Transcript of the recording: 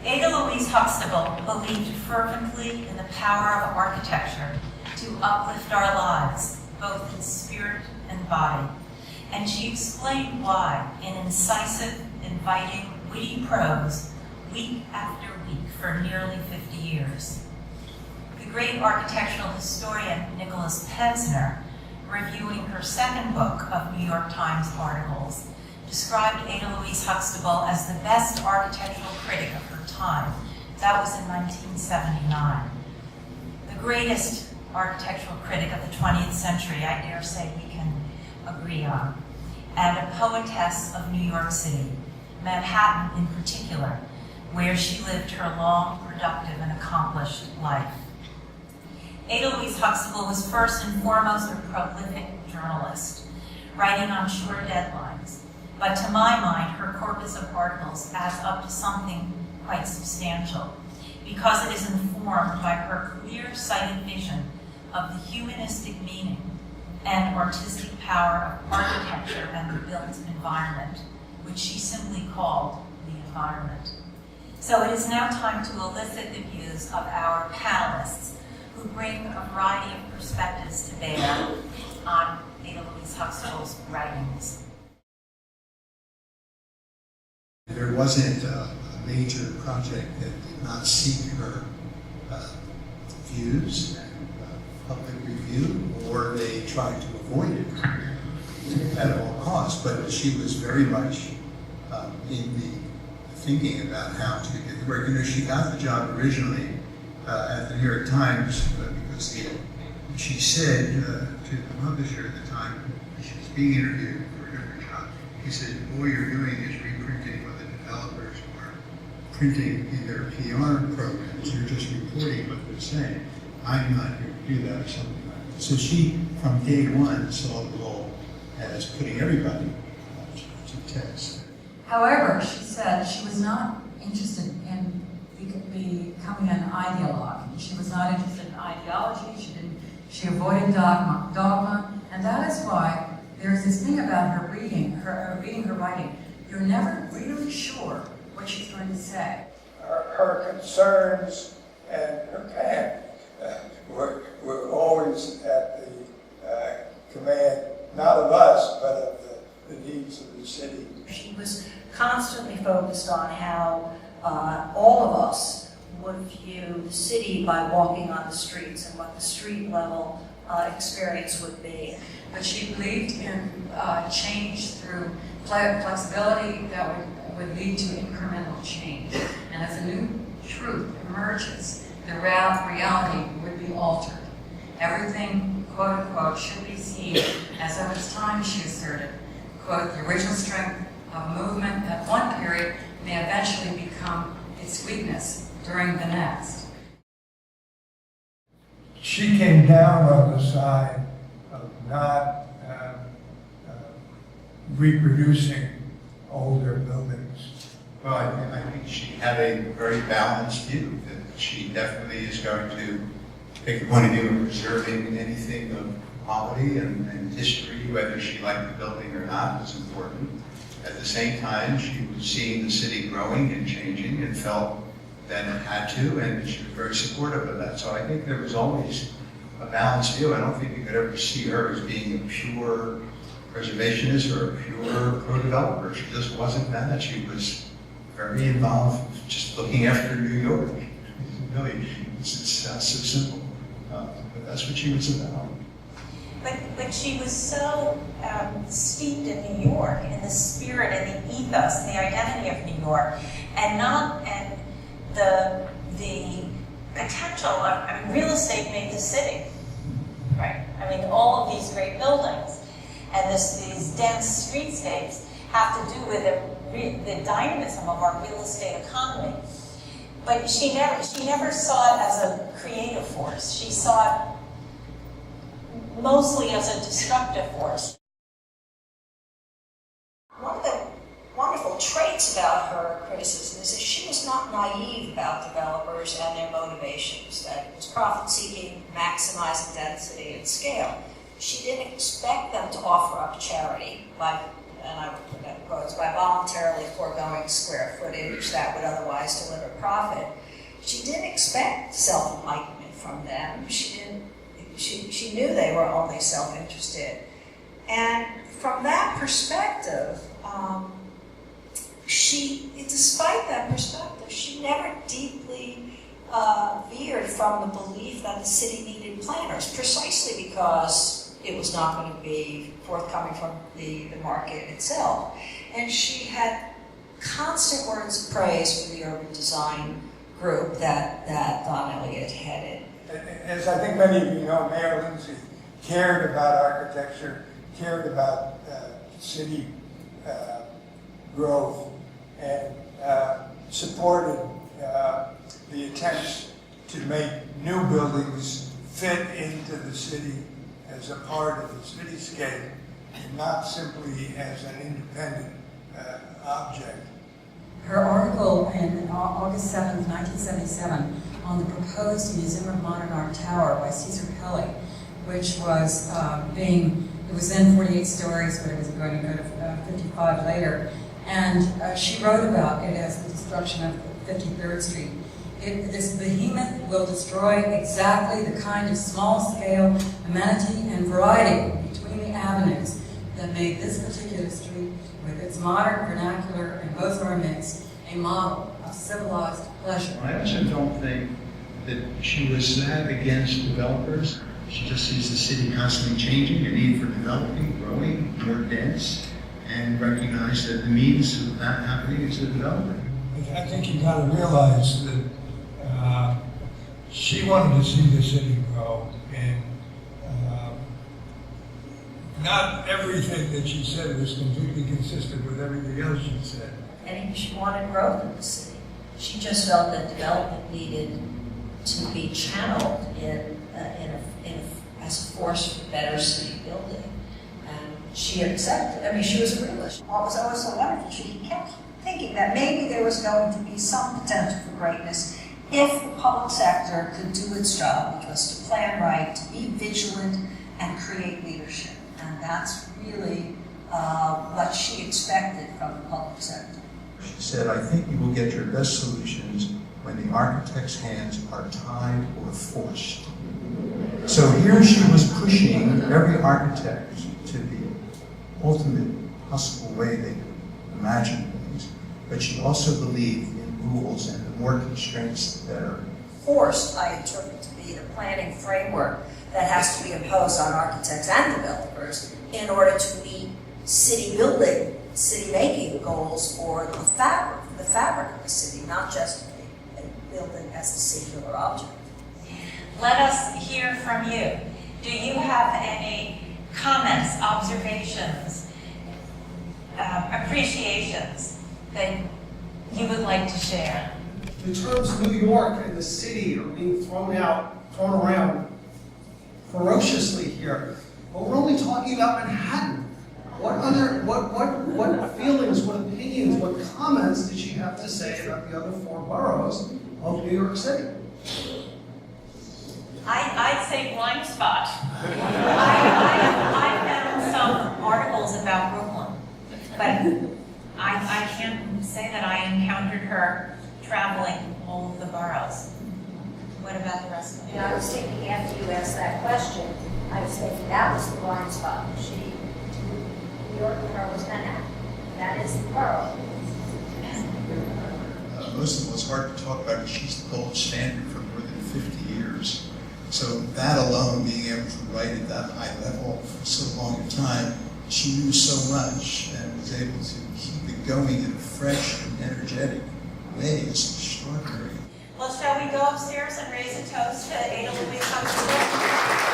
Louise Huxtable believed fervently in the power of architecture to uplift our lives, both in spirit and body. And she explained why in incisive, inviting, witty prose, week after week for nearly 50 years. The great architectural historian Nicholas Pevsner, reviewing her second book of New York Times articles, described Louise Huxtable as the best architectural critic of her time. That was in 1979. The greatest architectural critic of the 20th century, I dare say we can agree on, and a poetess of New York City, Manhattan in particular, where she lived her long, productive, and accomplished life. Louise Huxtable was first and foremost a prolific journalist, writing on short deadlines. But to my mind, her corpus of articles adds up to something quite substantial, because it is informed by her clear-sighted vision of the humanistic meaning and artistic power of architecture and the built environment, which she simply called the environment. So it is now time to elicit the views of our panelists, who bring a variety of perspectives to bear on Louise Huxtable's writings. There wasn't a major project that did not seek her views and public review, or they tried to avoid it at all costs. But she was very much in the thinking about how to get the work. You know, she got the job originally at the New York Times because she said to the publisher at the time, when she was being interviewed for a different job, he said, all you're doing is reprinting what the developers were printing in their PR programs. You're just reporting what they're saying. I'm not here to do that, or something like that. So she, from day one, saw the role as putting everybody to test. However, she said she was not interested in becoming an ideologue. She was not interested in ideology. She avoided dogma, and that is why there's this thing about her reading her writing. You're never really sure what she's going to say. Her concerns and her plan were always at the command, not of us, but of the needs of the city. She was constantly focused on how all of us would view the city by walking on the streets and what the street level experience would be. But she believed in change through flexibility that would lead to incremental change. And as a new truth emerges, the reality would be altered. Everything, quote unquote, should be seen as of its time, she asserted. Quote, the original strength of movement at one period may eventually become its weakness during the next. She came down on the side of not reproducing older buildings. Well, I think she had a very balanced view that she definitely is going to take the point of view of preserving anything of quality and history, whether she liked the building or not, was important. At the same time, she was seeing the city growing and changing and felt that it had to, and she was very supportive of that. So I think there was always a balanced view. I don't think you could ever see her as being a pure preservationist or a pure pro-developer. She just wasn't that. She was very involved just looking after New York. Really, it sounds so simple, but that's what she was about. But she was so steeped in New York, in the spirit and the ethos, the identity of New York, and the potential of, real estate made the city, right? I mean, all of these great buildings and these dense streetscapes have to do with the dynamism of our real estate economy. But she never saw it as a creative force. She saw it mostly as a destructive force. One of the wonderful traits about her criticism is that she was not naive about developers and their motivations, that it was profit-seeking, maximizing density and scale. She didn't expect them to offer up charity by and I would put that in quotes, by voluntarily foregoing square footage that would otherwise deliver profit. She didn't expect self-enlightenment from them. She knew they were only self-interested. And from that perspective, despite that perspective, she never deeply veered from the belief that the city needed planners, precisely because it was not going to be forthcoming from the market itself. And she had constant words of praise for the urban design group that Don Elliott headed. As I think many of you know, Mayor Lindsay cared about architecture, cared about city growth, and supported the attempts to make new buildings fit into the city as a part of the cityscape, and not simply as an independent object. Her article in August 7th, 1977, on the proposed Museum of Modern Art Tower by Cesar Pelli, which was it was then 48 stories, but it was going to go to 55 later. And she wrote about it as the destruction of 53rd Street. This behemoth will destroy exactly the kind of small-scale amenity and variety between the avenues that made this particular street, with its modern vernacular and Beaux-Arts mix, a model of civilized pleasure. I also don't think that she was that against developers. She just sees the city constantly changing, a need for developing, growing, more dense, and recognize that the means of that happening is the developer. I think you got to realize that she wanted to see the city grow, and not everything that she said was completely consistent with everything else she said. And she wanted growth in the city. She just felt that development needed to be channeled as a force for better city building. And she accepted. I mean, she was a realist. What was always so wonderful, she kept thinking that maybe there was going to be some potential for greatness if the public sector could do its job, which was to plan right, to be vigilant, and create leadership. And that's really what she expected from the public sector. She said, I think you will get your best solutions when the architect's hands are tied or forced. So here she was pushing every architect to the ultimate possible way they could imagine things, but she also believed in rules, and the more constraints, the better. Forced, I interpret to be the planning framework that has to be imposed on architects and developers in order to meet city building, city making goals for the fabric of the city, not just a building as a singular object. Let us hear from you. Do you have any comments, observations, appreciations that you would like to share? The terms New York and the city are being thrown around ferociously here, but we're only talking about Manhattan. What feelings, what opinions, what comments did she have to say about the other 4 boroughs of New York City? I'd say blind spot. I found some articles about Brooklyn, but I can't say that I encountered her traveling all of the boroughs. What about the rest of them? I was thinking after you asked that question, I was thinking that was the blind spot. New York borough was Manhattan. That is the borough. Most of it's hard to talk about because she's the gold standard for more than 50 years. So that alone, being able to write at that high level for so long a time, she knew so much and was able to keep it going in a fresh and energetic way. It's extraordinary. Well, shall we go upstairs and raise a toast to Ada Louise Huxtable?